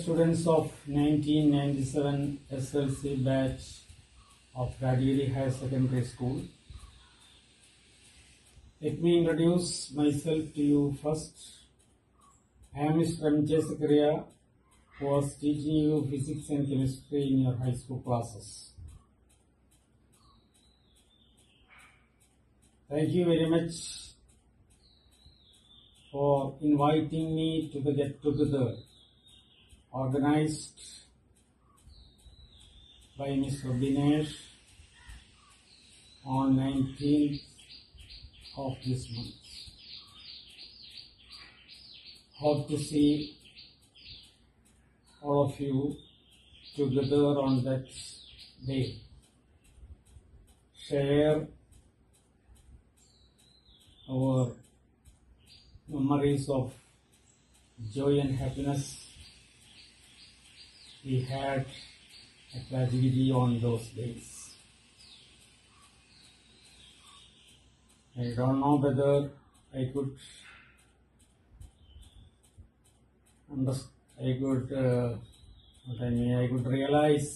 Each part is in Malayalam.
students of 1997 SLC batch of Rajagiri Higher Secondary School. Let me introduce myself to you first. I am Mr. M.J. Zakaria, who was teaching you physics and chemistry in your high school classes. Thank you very much for inviting me to the get-together organized by Mr. Dinesh on 19th of this month. Hope to see all of you together on that day. Share our memories of joy and happiness we had at Rajagiri on those days. I don't know whether I could I could realize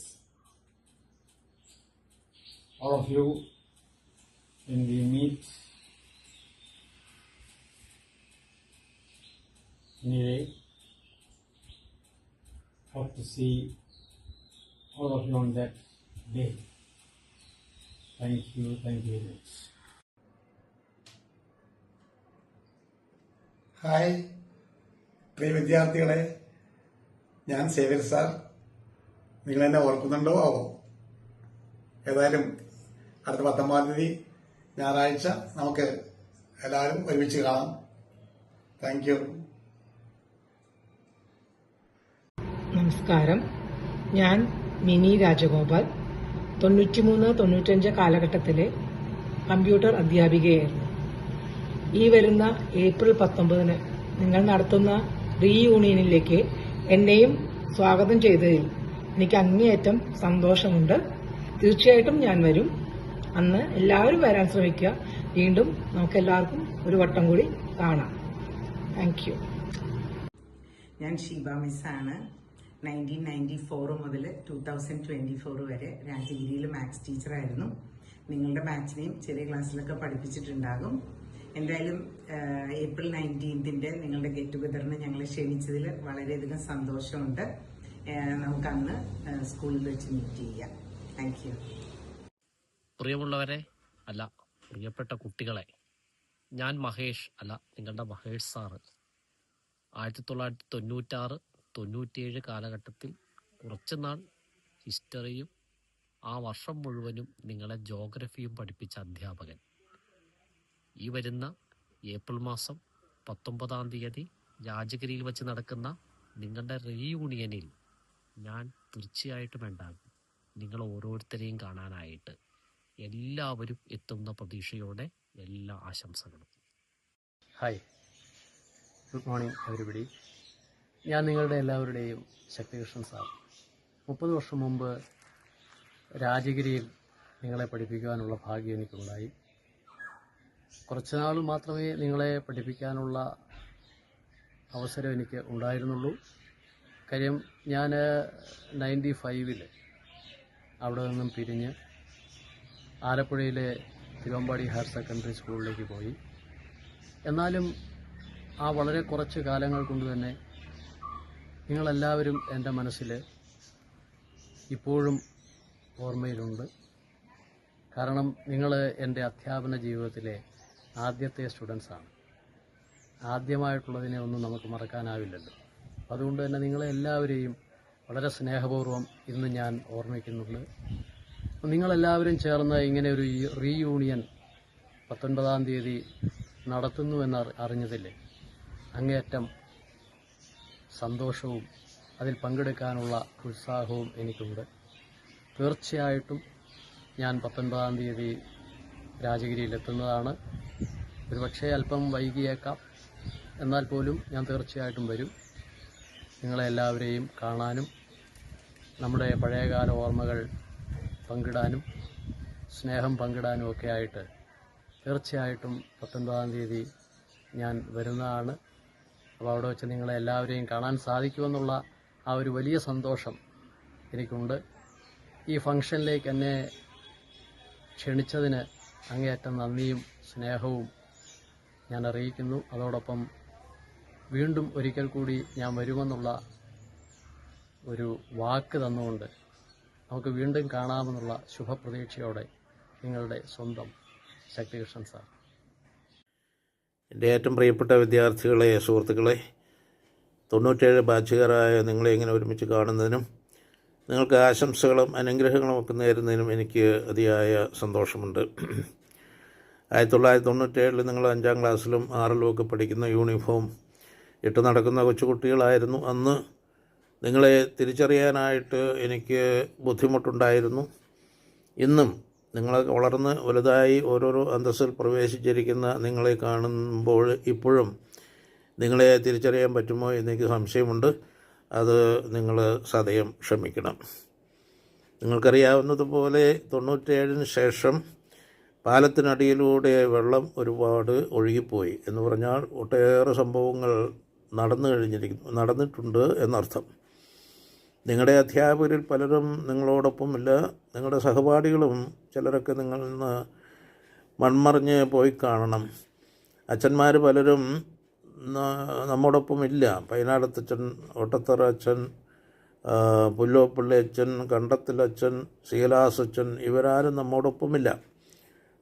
all of you when we meet. Anyway, hope to see all of you on that day. Thank you very much. Hi പ്രിയ വിദ്യാർത്ഥികളെ, ഞാൻ സേവ്യർ സാർ. നിങ്ങളെന്നെ ഓർക്കുന്നുണ്ടോ ആവോ? ഏതായാലും അടുത്ത 19-ാം തീയതി ഞായറാഴ്ച നമുക്ക് എല്ലാവരും ഒരുമിച്ച് കാണാം. Thank you. നമസ്കാരം. ഞാൻ മിനി രാജഗോപാൽ. 93-95 കാലഘട്ടത്തിലെ കമ്പ്യൂട്ടർ അധ്യാപികയായിരുന്നു. ഈ വരുന്ന ഏപ്രിൽ 19-ന് നിങ്ങൾ നടത്തുന്ന റീയൂണിയനിലേക്ക് എന്നെയും സ്വാഗതം ചെയ്തതിൽ എനിക്ക് അങ്ങേയറ്റം സന്തോഷമുണ്ട്. തീർച്ചയായിട്ടും ഞാൻ വരും. അന്ന് എല്ലാവരും വരാൻ ശ്രമിക്കുക. വീണ്ടും നമുക്കെല്ലാവർക്കും ഒരു വട്ടം കൂടി കാണാം. Thank you. ഞാൻ ഷീബ മിസ്സാണ്. 1994 മുതൽ 2024 വരെ രാജഗിരിയിൽ മാത്സ് ടീച്ചറായിരുന്നു. നിങ്ങളുടെ ബാച്ചിനെയും ചെറിയ ക്ലാസ്സിലൊക്കെ പഠിപ്പിച്ചിട്ടുണ്ടാകും. എന്തായാലും ഏപ്രിൽ 19ന്റെ നിങ്ങളുടെ ഗെറ്റ് ടുഗദറിന് ഞങ്ങളെ ക്ഷണിച്ചതിൽ വളരെയധികം സന്തോഷമുണ്ട്. നമുക്കന്ന് സ്കൂളിൽ വെച്ച് മീറ്റ് ചെയ്യാം. Thank you. പ്രിയമുള്ളവരെ, അല്ല പ്രിയപ്പെട്ട കുട്ടികളെ, ഞാൻ മഹേഷ്, അല്ല നിങ്ങളുടെ മഹേഷ് സാറ്. 1996-97 കാലഘട്ടത്തിൽ കുറച്ചുനാൾ ഹിസ്റ്ററിയും ആ വർഷം മുഴുവനും നിങ്ങളെ ജോഗ്രഫിയും പഠിപ്പിച്ച അധ്യാപകൻ. ഈ വരുന്ന ഏപ്രിൽ മാസം 19-ാം തീയതി രാജഗിരിയിൽ വെച്ച് നടക്കുന്ന നിങ്ങളുടെ റീയൂണിയനിൽ ഞാൻ തീർച്ചയായിട്ടും ഉണ്ടാകും. നിങ്ങൾ ഓരോരുത്തരെയും കാണാനായിട്ട് എല്ലാവരും എത്തുന്ന പ്രതീക്ഷയോടെ എല്ലാ ആശംസകളും. Hi, good morning everybody. ഞാൻ നിങ്ങളുടെ എല്ലാവരുടെയും ശക്തികൃഷ്ണൻ സാർ. 30 വർഷം മുമ്പ് രാജഗിരിയിൽ നിങ്ങളെ പഠിപ്പിക്കുവാനുള്ള ഭാഗ്യം എനിക്കുണ്ടായി. കുറച്ചുനാൾ മാത്രമേ നിങ്ങളെ പഠിപ്പിക്കാനുള്ള അവസരം എനിക്ക് ഉണ്ടായിരുന്നുള്ളൂ. കാര്യം ഞാൻ 95-ൽ അവിടെ നിന്നും പിരിഞ്ഞ് ആലപ്പുഴയിലെ തിരുവമ്പാടി ഹയർ സെക്കൻഡറി സ്കൂളിലേക്ക് പോയി. എന്നാലും ആ വളരെ കുറച്ച് കാലങ്ങൾ കൊണ്ട് തന്നെ നിങ്ങളെല്ലാവരും എൻ്റെ മനസ്സിൽ ഇപ്പോഴും ഓർമ്മയിലുണ്ട്. കാരണം നിങ്ങൾ എൻ്റെ അധ്യാപന ജീവിതത്തിലെ ആദ്യത്തെ സ്റ്റുഡൻസാണ്. ആദ്യമായിട്ടുള്ളതിനെ ഒന്നും നമുക്ക് മറക്കാനാവില്ലല്ലോ. അതുകൊണ്ട് തന്നെ നിങ്ങളെല്ലാവരെയും വളരെ സ്നേഹപൂർവ്വം ഇന്ന് ഞാൻ ഓർമ്മിക്കുന്നുണ്ട്. നിങ്ങളെല്ലാവരും ചേർന്ന് ഇങ്ങനെ ഒരു റീയൂണിയൻ 19-ാം തീയതി നടത്തുന്നുവെന്ന് അറിഞ്ഞതിൽ അങ്ങേയറ്റം സന്തോഷവും അതിൽ പങ്കെടുക്കാനുള്ള ഉത്സാഹവും എനിക്കുണ്ട്. തീർച്ചയായിട്ടും ഞാൻ 19-ാം തീയതി രാജഗിരിയിലെത്തുന്നതാണ്. ഒരുപക്ഷെ അല്പം വൈകിയേക്കാം, എന്നാൽ പോലും ഞാൻ തീർച്ചയായിട്ടും വരും. നിങ്ങളെല്ലാവരെയും കാണാനും നമ്മുടെ പഴയകാല ഓർമ്മകൾ പങ്കിടാനും സ്നേഹം പങ്കിടാനും ഒക്കെ ആയിട്ട് തീർച്ചയായിട്ടും 19-ാം തീയതി ഞാൻ വരുന്നതാണ്. അപ്പോൾ അവിടെ വെച്ച് നിങ്ങളെ എല്ലാവരെയും കാണാൻ സാധിക്കുമെന്നുള്ള ആ ഒരു വലിയ സന്തോഷം എനിക്കുണ്ട്. ഈ ഫംഗ്ഷനിലേക്ക് എന്നെ ക്ഷണിച്ചതിന് അങ്ങേയറ്റം നന്ദിയും സ്നേഹവും ഞാൻ അറിയിക്കുന്നു. അതോടൊപ്പം വീണ്ടും ഒരിക്കൽ കൂടി ഞാൻ വരുമെന്നുള്ള ഒരു വാക്ക് തന്നുകൊണ്ട് നമുക്ക് വീണ്ടും കാണാമെന്നുള്ള ശുഭപ്രതീക്ഷയോടെ നിങ്ങളുടെ സ്വന്തം ശക്തികൃഷ്ണൻ സാർ. എൻ്റെ ഏറ്റവും പ്രിയപ്പെട്ട വിദ്യാർത്ഥികളെ, സുഹൃത്തുക്കളെ, 97 ബാച്ചുകാരായ നിങ്ങളെ ഇങ്ങനെ ഒരുമിച്ച് കാണുന്നതിനും നിങ്ങൾക്ക് ആശംസകളും അനുഗ്രഹങ്ങളും ഒക്കെ നേരുന്നതിനും എനിക്ക് അതിയായ സന്തോഷമുണ്ട്. 1997 നിങ്ങൾ 5ാം ക്ലാസ്സിലും 6ലും ഒക്കെ പഠിക്കുന്ന യൂണിഫോം ഇട്ട് നടക്കുന്ന കൊച്ചുകുട്ടികളായിരുന്നു. അന്ന് നിങ്ങളെ തിരിച്ചറിയാനായിട്ട് എനിക്ക് ബുദ്ധിമുട്ടുണ്ടായിരുന്നു. ഇന്നും നിങ്ങൾ വളർന്ന് വലുതായി ഓരോരോ അന്തസ്സിൽ പ്രവേശിച്ചിരിക്കുന്ന നിങ്ങളെ കാണുമ്പോൾ ഇപ്പോഴും നിങ്ങളെ തിരിച്ചറിയാൻ പറ്റുമോ എന്നെനിക്ക് സംശയമുണ്ട്. അത് നിങ്ങൾ സദയം ക്ഷമിക്കണം. നിങ്ങൾക്കറിയാവുന്നതുപോലെ 97 ശേഷം പാലത്തിനടിയിലൂടെ വെള്ളം ഒരുപാട് ഒഴുകിപ്പോയി എന്ന് പറഞ്ഞാൽ ഒട്ടേറെ സംഭവങ്ങൾ നടന്നിട്ടുണ്ട് എന്നർത്ഥം. നിങ്ങളുടെ അധ്യാപകരിൽ പലരും നിങ്ങളോടൊപ്പമില്ല. നിങ്ങളുടെ സഹപാഠികളും ചിലരൊക്കെ നിങ്ങളിൽ നിന്ന് മൺമറിഞ്ഞ് പോയി കാണണം. അച്ഛന്മാർ പലരും നമ്മോടൊപ്പമില്ല. പൈനാടത്തച്ഛൻ, ഒട്ടത്തറ അച്ഛൻ, പുല്ലോപ്പള്ളി അച്ഛൻ, കണ്ടത്തിലച്ഛൻ, ശീലാസച്ഛൻ ഇവരാരും നമ്മോടൊപ്പമില്ല.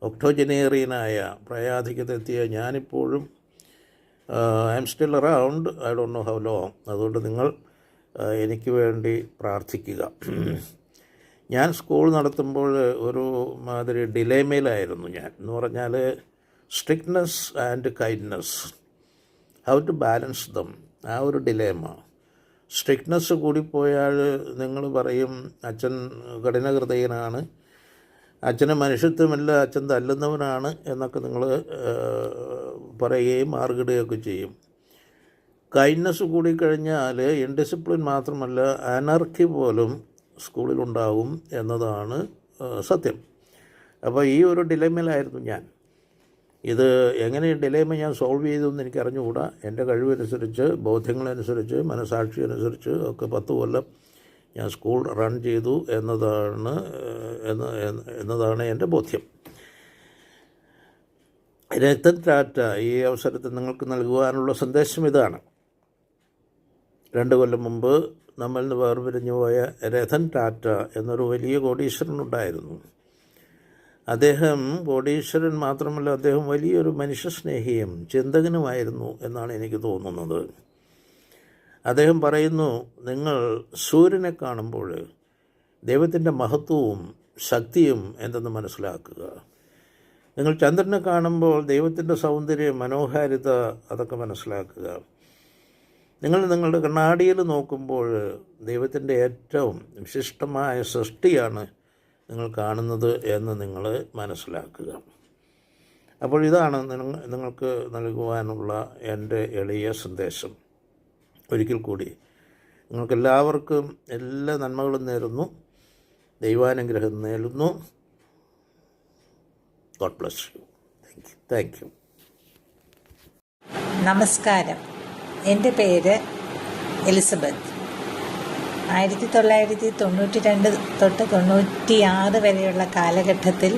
ഒക്ടോജനേറിയനായ പ്രായാധിക്യത്തെത്തിയ ഞാനിപ്പോഴും I am still around, I don't know how long. അതുകൊണ്ട് നിങ്ങൾ എനിക്ക് വേണ്ടി പ്രാർത്ഥിക്കുക. ഞാൻ സ്കൂൾ നടത്തുമ്പോൾ ഒരു മാതിരി ഡിലേമയിലായിരുന്നു ഞാൻ. എന്ന് പറഞ്ഞാൽ strictness and kindness, how to balance them, ആ ഒരു ഡിലേമ. സ്ട്രിക്ട്നെസ് കൂടിപ്പോയാൽ നിങ്ങൾ പറയും അച്ഛൻ കഠിനഹൃദയനാണ്, അച്ഛന് മനുഷ്യത്വമില്ല, അച്ഛൻ തല്ലുന്നവനാണ് എന്നൊക്കെ നിങ്ങൾ പറയുകയും മാർഗിടുകയൊക്കെ ചെയ്യും. കൈൻഡ്നെസ് കൂടിക്കഴിഞ്ഞാൽ ഇൻഡിസിപ്ലിൻ മാത്രമല്ല അനർക്കി പോലും സ്കൂളിലുണ്ടാവും എന്നതാണ് സത്യം. അപ്പോൾ ഈ ഒരു ഡിലേമയിലായിരുന്നു ഞാൻ. ഇത് എങ്ങനെ ഡിലേമ ഞാൻ സോൾവ് ചെയ്തെന്ന് എനിക്ക് അറിഞ്ഞുകൂടാ. എൻ്റെ കഴിവനുസരിച്ച്, ബോധ്യങ്ങളനുസരിച്ച്, മനസാക്ഷി അനുസരിച്ച് ഒക്കെ 10 കൊല്ലം ഞാൻ സ്കൂൾ റൺ ചെയ്തു എന്നതാണ് എൻ്റെ ബോധ്യം. രത്തൻ ടാറ്റ ഈ അവസരത്തിൽ നിങ്ങൾക്ക് നൽകുവാനുള്ള സന്ദേശം ഇതാണ്. 2 കൊല്ലം മുമ്പ് നമ്മളിൽ നിന്ന് വേർപിരിഞ്ഞു പോയ രത്തൻ ടാറ്റ എന്നൊരു വലിയ കോടീശ്വരനുണ്ടായിരുന്നു. അദ്ദേഹം കോടീശ്വരൻ മാത്രമല്ല, അദ്ദേഹം വലിയൊരു മനുഷ്യസ്നേഹിയും ചിന്തകനുമായിരുന്നു എന്നാണ് എനിക്ക് തോന്നുന്നത്. അദ്ദേഹം പറയുന്നു, നിങ്ങൾ സൂര്യനെ കാണുമ്പോൾ ദൈവത്തിൻ്റെ മഹത്വവും ശക്തിയും എന്തെന്ന് മനസ്സിലാക്കുക. നിങ്ങൾ ചന്ദ്രനെ കാണുമ്പോൾ ദൈവത്തിൻ്റെ സൗന്ദര്യം, മനോഹാരിത അതൊക്കെ മനസ്സിലാക്കുക. നിങ്ങൾ നിങ്ങളുടെ കണ്ണാടിയിൽ നോക്കുമ്പോൾ ദൈവത്തിൻ്റെ ഏറ്റവും വിശിഷ്ടമായ സൃഷ്ടിയാണ് നിങ്ങൾ കാണുന്നത് എന്ന് നിങ്ങൾ മനസ്സിലാക്കുക. അപ്പോൾ ഇതാണ് നിങ്ങൾക്ക് നൽകുവാനുള്ള എൻ്റെ എളിയ സന്ദേശം. ഒരിക്കൽ കൂടി നിങ്ങൾക്കെല്ലാവർക്കും എല്ലാ നന്മകളും നേരുന്നു, ദൈവാനുഗ്രഹം നേരുന്നു. God bless you. Thank you. നമസ്കാരം. എൻ്റെ പേര് എലിസബത്ത്. 1992 തൊട്ട് 96 വരെയുള്ള കാലഘട്ടത്തിൽ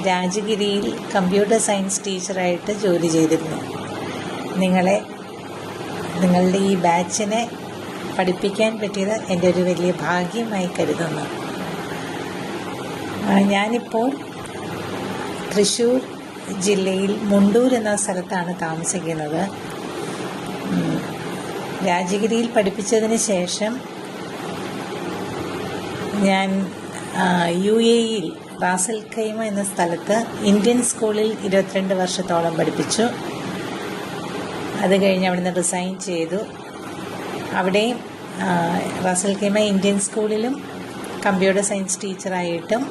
രാജഗിരിയിൽ കമ്പ്യൂട്ടർ സയൻസ് ടീച്ചറായിട്ട് ജോലി ചെയ്തിരുന്നു. നിങ്ങളുടെ ഈ ബാച്ചിനെ പഠിപ്പിക്കാൻ പറ്റിയത് എൻ്റെ ഒരു വലിയ ഭാഗ്യമായി കരുതുന്നു. ഞാനിപ്പോൾ തൃശ്ശൂർ ജില്ലയിൽ മുണ്ടൂർ എന്ന സ്ഥലത്താണ് താമസിക്കുന്നത്. രാജഗിരിയിൽ പഠിപ്പിച്ചതിന് ശേഷം ഞാൻ UAE റാസൽ ഖൈമ എന്ന സ്ഥലത്ത് ഇന്ത്യൻ സ്കൂളിൽ 22 വർഷത്തോളം പഠിപ്പിച്ചു. അത് കഴിഞ്ഞ് അവിടുന്ന് റിസൈൻ ചെയ്തു. അവിടെയും റാസൽ ഖൈമ ഇന്ത്യൻ സ്കൂളിലും കമ്പ്യൂട്ടർ സയൻസ് ടീച്ചറായിട്ടും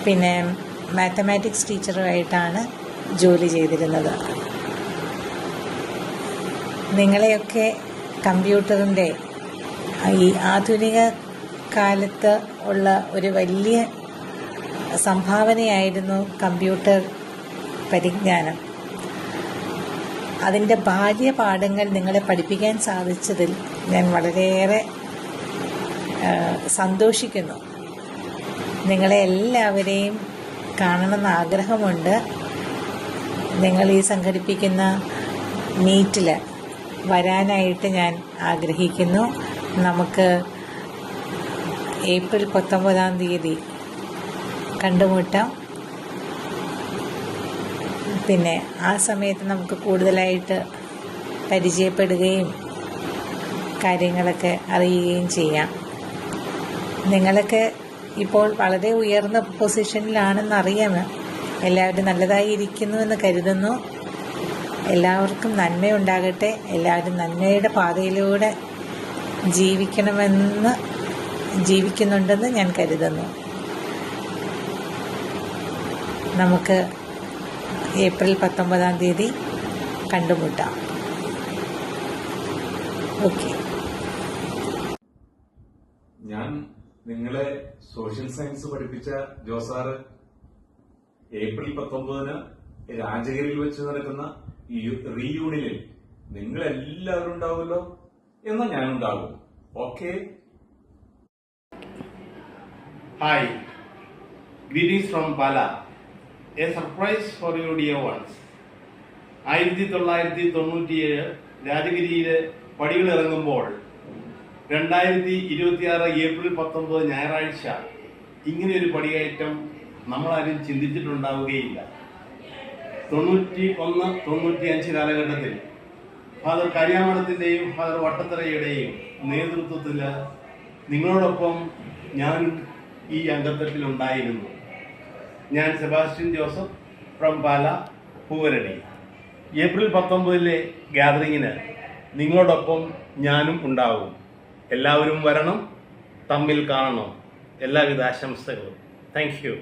പിന്നെ മാത്തമാറ്റിക്സ് ടീച്ചറുമായിട്ടാണ് ജോലി ചെയ്തിരുന്നത്. നിങ്ങളെയൊക്കെ കമ്പ്യൂട്ടറിൻ്റെ ഈ ആധുനിക കാലത്ത് ഉള്ള ഒരു വലിയ സംഭാവനയായിരുന്നു കമ്പ്യൂട്ടർ പരിജ്ഞാനം. അതിൻ്റെ ബാല്യപാഠങ്ങൾ നിങ്ങളെ പഠിപ്പിക്കാൻ സാധിച്ചതിൽ ഞാൻ വളരെയേറെ സന്തോഷിക്കുന്നു. നിങ്ങളെ എല്ലാവരെയും കാണണമെന്ന് ആഗ്രഹമുണ്ട്. നിങ്ങൾ ഈ സംഘടിപ്പിക്കുന്ന മീറ്റിൽ വരാനായിട്ട് ഞാൻ ആഗ്രഹിക്കുന്നു. നമുക്ക് ഏപ്രിൽ 19 കണ്ടുമുട്ടാം. പിന്നെ ആ സമയത്ത് നമുക്ക് കൂടുതലായിട്ട് പരിചയപ്പെടുകയും കാര്യങ്ങളൊക്കെ അറിയുകയും ചെയ്യാം. നിങ്ങളൊക്കെ ഇപ്പോൾ വളരെ ഉയർന്ന പൊസിഷനിലാണെന്നറിയാം. എല്ലാവരും നല്ലതായി ഇരിക്കുന്നുവെന്ന് കരുതുന്നു. എല്ലാവർക്കും നന്മയുണ്ടാകട്ടെ. എല്ലാവരും നന്മയുടെ പാതയിലൂടെ ജീവിക്കുന്നുണ്ടെന്ന് ഞാൻ കരുതുന്നു. നമുക്ക് ഏപ്രിൽ 19 കണ്ടുമുട്ടാം. ഓക്കെ. ഞാൻ നിങ്ങളെ സോഷ്യൽ സയൻസ് പഠിപ്പിച്ച ജോസാറ് ഏപ്രിൽ 19 രാജഗിരിയിൽ വെച്ച് നടക്കുന്ന ഈ റീയൂണിയനിൽ നിങ്ങൾ എല്ലാവരും ഉണ്ടാവുമല്ലോ. എന്നാൽ ഞാനുണ്ടാവും. Okay. Hi, greetings from Pala. A surprise for you dear ones. 1997 രാജഗിരിയിലെ പടികളിറങ്ങുമ്പോൾ 2026 April 19 ഞായറാഴ്ച ഇങ്ങനെയൊരു പടികയറ്റം നമ്മളാരും ചിന്തിച്ചിട്ടുണ്ടാവുകയില്ല. 91-95 കാലഘട്ടത്തിൽ ഫാദർ കരിയാമഠത്തിൻ്റെയും ഫാദർ വട്ടത്തറയുടെയും നേതൃത്വത്തിൽ നിങ്ങളോടൊപ്പം ഞാൻ ഈ അംഗത്വത്തിലുണ്ടായിരുന്നു. ഞാൻ Sebastian Joseph from Pala, Poovaradi. April 19 ഗ്യാതറിങ്ങിന് നിങ്ങളോടൊപ്പം ഞാനും ഉണ്ടാവും. എല്ലാവരും വരണം, തമ്മിൽ കാണണം. എല്ലാവിധ ആശംസകളും. Thank U.